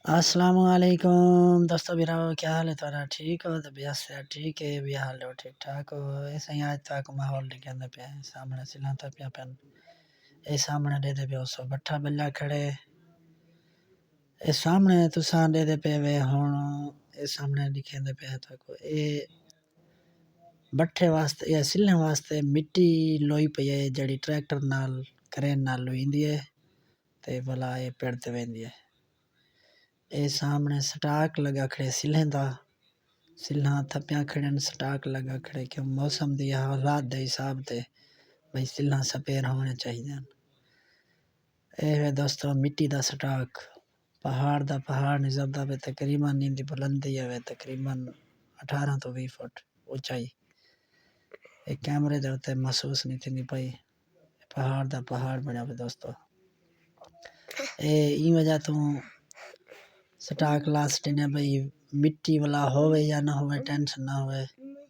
السلام علیکم دوستو براو، کیا حال ہے تھوڑا؟ ٹھیک ہو؟ تو بیا سے ٹھیک ہے، بھی حال ہو ٹھیک ٹھاک ہو؟ ایسے ہی آج تک ماحول لکھنے پہ سامنے سلا تھا پیا پن اے سامنے دے دے پیا سو بٹھا بلا کھڑے اے سامنے تساں دے دے پہ وے ہون اے سامنے لکھے دے پہ تک اے بٹھے واسطے یا سلنے واسطے مٹی لوئی پئی ہے جڑی ٹریکٹر نال کرین نال لوئیندی ہے تے بلا اے پیڑ تے ویندی ہے۔ اے سامنے سٹاک لگا کھڑے سلہیں دا سلہاں تھپیاں کھڑے سٹاک لگا کھڑے کہ موسم دی حالات دے حساب تے بھئی سلہاں سپیر ہونے چاہیے۔ اے ہے دوستو مٹی دا سٹاک پہاڑ نظام دا تقریباً دی بلندی ہے تقریباً 18 تو 20 فٹ اونچائی۔ اے کیمرے دے ہوتے محسوس نہیں تھی پئی پہاڑ بنیا پہ دوستو۔ اے این وجہ تو سٹاک لاسٹ نے بھئی مٹی والا ہوئے یا نہ ہوئے ٹینشن نہ ہوئے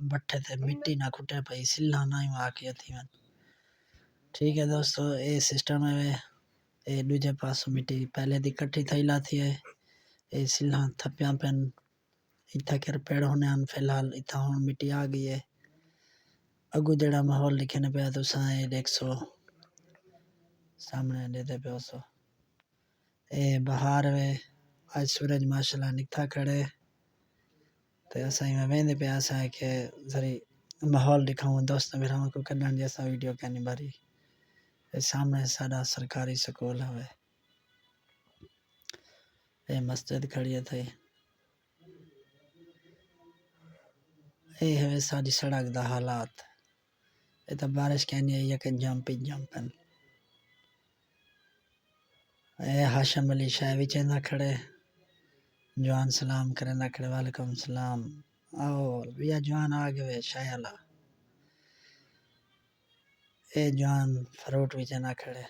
بٹھے تے مٹی نہ کھٹے پئی سلہ نہ ہی واقعی تھی من۔ ٹھیک ہے دوستو، اے سسٹم ہے اے دوجے پاسوں مٹی پہلے دی کٹھی تھیلا تھی ہے اے سلہ تھپیاں پن اتھا کر پیڑ ہونے ان فی الحال اتھا ہون مٹی آ گئی ہے۔ اگو جڑا ماحول لکھنے پہ تو ساں اے دیکھ سو سامنے دے دے پہ سو اے بہار وے آج سورج ماشاءاللہ نکتا کھڑے تے اساں میں ویندے پہ اساں کہ ذری ماحول دکھاؤں دوست بھراواں کو کڈن جیسا ویڈیو کہنی باری اے سامنے ساڈا سرکاری سکول ہے اے مسجد کھڑی ہے تھے اے ہے ساری سڑک دا حالات اے تو بارش کہنی ہے کہ جمپن اے ہاشم علی شاہ وچ نہ کھڑے جوان سلام کرے نہ کھڑے وعلیکم السلام آؤ بیا جوان آ گئے شاہ اللہ اے جوان فروٹ وچ نہ کھڑے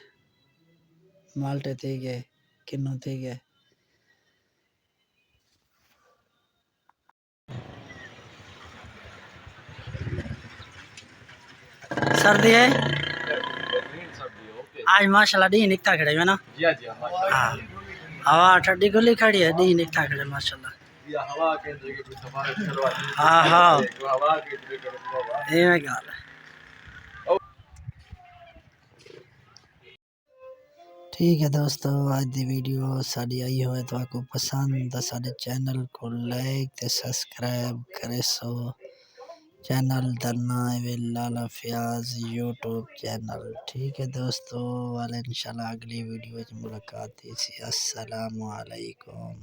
مالٹے تھی گئے کنوں تھی گئے سردی ہے آج ماشاءاللہ ڈی نکتا کھڑے ہے نا ہاں ہوا ٹھڈی کھلی کھڑی ہے ڈی نکتا کھڑے ماشاءاللہ ہاں ہاں ایویں گل ہے۔ ٹھیک ہے دوستو، آج دی ویڈیو ساڈی آئی ہوئے تو آپ کو پسند تو ساڈے چینل کو لائک تے سبسکرائب کرے سو۔ چینل دا نام ہے لالا فیاض یوٹیوب چینل۔ ٹھیک ہے دوستو، والے انشاءاللہ اگلی ویڈیو وچ ملاقات تھی سی۔ السلام علیکم۔